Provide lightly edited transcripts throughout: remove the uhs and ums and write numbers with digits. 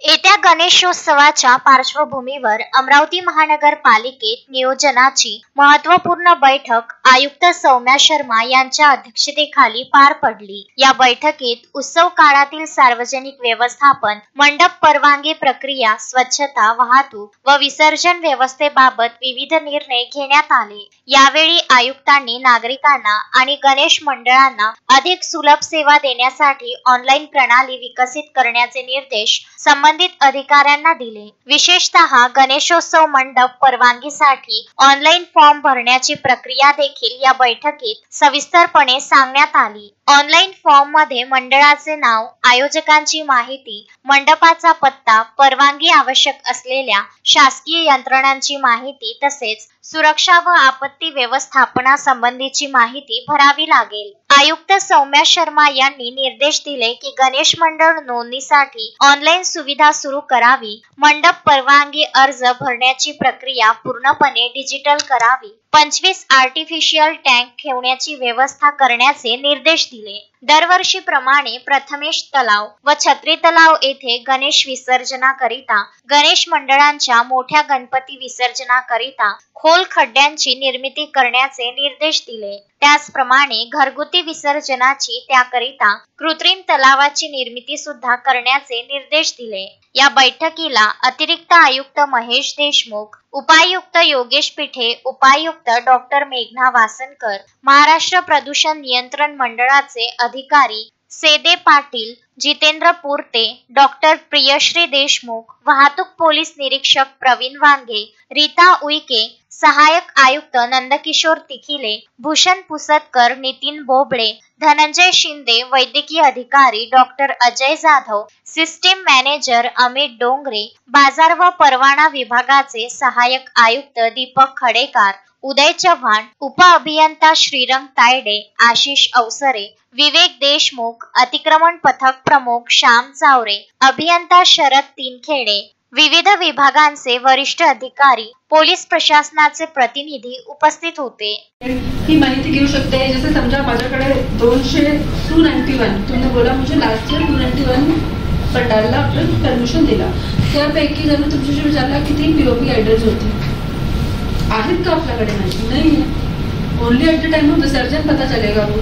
येत्या गणेशोत्सवाच्या पार्श्वभूमीवर अमरावती महानगरपालिकेत नियोजनाची महत्त्वपूर्ण बैठक आयुक्त सौम्या शर्मा यांच्या अध्यक्षतेखाली पार पडली। या बैठकीत उत्सव काळातील सार्वजनिक व्यवस्थापन, मंडप परवानगी प्रक्रिया, स्वच्छता, वाहतूक व विसर्जन व्यवस्थेबाबत विविध निर्णय घेण्यात आले। यावेळी आयुक्तांनी नागरिकांना आणि गणेश मंडळांना अधिक सुलभ सेवा देण्यासाठी ऑनलाईन प्रणाली विकसित करण्याचे निर्देश संबंधित अधिकाऱ्यांना दिले। विशेषतः गणेशोत्सव मंडप परवानगीसाठी ऑनलाईन फॉर्म भरण्याची प्रक्रिया देखील या बैठकीत सविस्तरपणे सांगण्यात आली। ऑनलाईन फॉर्म मध्ये मंडळाचे नाव, आयोजकांची माहिती, मंडपाचा पत्ता, परवानगी आवश्यक असलेल्या शासकीय यंत्रणांची माहिती तसेच सुरक्षा व आपत्ती व्यवस्थापनासंबंधीची माहिती भरावी लागेल। आयुक्त सौम्या शर्मा यांनी निर्देश दिले की गणेश मंडळ नोंदणीसाठी ऑनलाईन सुविधा सुरू करावी, मंडप परवानगी अर्ज भरण्याची प्रक्रिया पूर्णपणे डिजिटल करावी, 25 आर्टिफिशियल टँक ठेवण्याची व्यवस्था करण्याचे निर्देश दिले। दरवर्षीप्रमाणे प्रथमेश तलाव व छत्री तलाव येथे गणेश विसर्जनाकरिता, गणेश मंडळांच्या मोठ्या गणपती विसर्जनाकरिता खोल खड्ड्यांची निर्मिती करण्याचे निर्देश दिले। त्याचप्रमाणे घरगुती विसर्जनाची त्याकरिता कृत्रिम तलावाची निर्मिती सुद्धा करण्याचे निर्देश दिले। या बैठकीला अतिरिक्त आयुक्त महेश देशमुख, उपायुक्त योगेश पिठे, उपायुक्त डॉक्टर मेघना वासनकर, महाराष्ट्र प्रदूषण नियंत्रण मंडळाचे अधिकारी सेदे पाटील, जितेंद्र पुरते, डॉक्टर प्रियश्री देशमुख, वाहतूक पोलीस निरीक्षक प्रवीण वांगे, रीता उईके, सहायक आयुक्त नंदकिशोर तिखिले, भूषण पुसतकर, नितीन बोबळे, धनंजय शिंदे, वैद्यकीय अधिकारी doctor Ajay Jadhav, system manager Amit Dongre, बाजार व परवाना विभागाचे सहायक आयुक्त दीपक खडेकार, उदय चव्हाण, उप अभियंता श्रीरंग तायडे, आशिष अवसरे, विवेक देशमुख, अतिक्रमण पथक प्रमुख श्याम चावरे, अभियंता शरद तीनखेडे, विविध विभागांचे वरिष्ठ अधिकारी, पोलीस प्रशासनाचे प्रतिनिधी उपस्थित होते। ही माहिती घेऊ शकते। जैसे समजा माझ्याकडे 291 तुमने बोला मुझे लास्ट ईयर 291 पंडालला आपण परमिशन दिला, त्यापैकी जर तुमच्याशी विचारला किती पीओपी आयडल्स होते आहेत का आपल्याकडे, नाही है। Only at the time of विसर्जन पता चलेगा वो।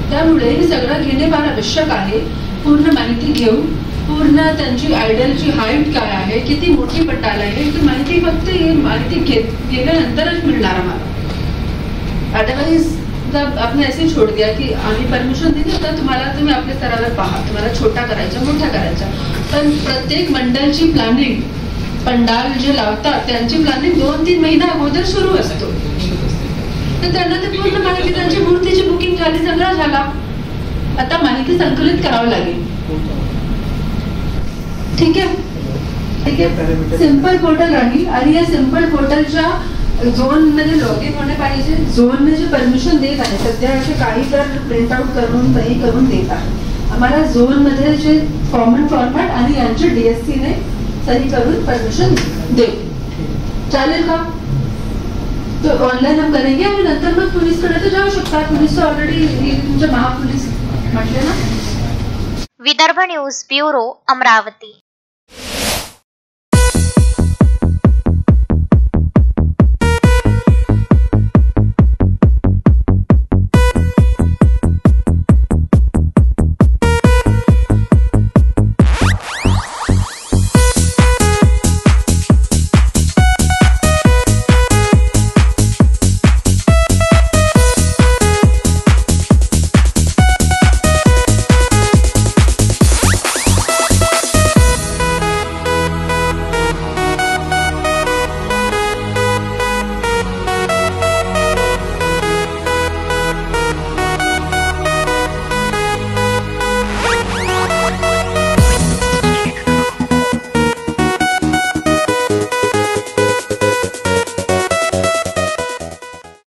त्यामुळे हे सगळं घेणे फार आवश्यक आहे। पूर्ण माहिती घेऊ, पूर्ण त्यांची आयडलची हाईट काय आहे, किती मोठी पंडाल आहे, ही माहिती फक्त ही माहिती घेतल्यानंतरच मिळणार आम्हाला। अदरवाइज जब आपने ऐसे छोड़ दिया की आम्ही परमिशन दिली तर तुम्ही आपल्या स्तरावर पहा, तुम्हाला छोटा करायचा, मोठा करायचा, पण प्रत्येक मंडळची प्लॅनिंग, पंडाल जे लावतात त्यांची प्लॅनिंग 2-3 महिना अगोदर सुरू असतो। तर त्यांना ते पूर्ण माहिती, त्यांची मूर्तीची बुकिंग झाली, सगळं झाला, आता माहिती संकलित करावं लागेल। ठीक आहे, ठीक आहे। सिंपल पोर्टल राहील आणि या सिंपल पोर्टलच्या झोन मध्ये लॉग इन होणे पाहिजे। झोन ने जे परमिशन देत आहे सध्या असे काही तर प्रिंट आउट करून सही करून देत आहे, आम्हाला झोन मध्ये जे कॉमन फॉर्मॅट आणि यांचे डीएससी ने सही करून परमिशन देऊ, चालेल का? तो ऑनलाइन हम करेंगे आणि नंतर मग पोलीस कडे तर जाऊ शकता। पोलीस ऑलरेडी तुमचे महापोलीस म्हटले ना। Vidarbha news bureau, Amravati.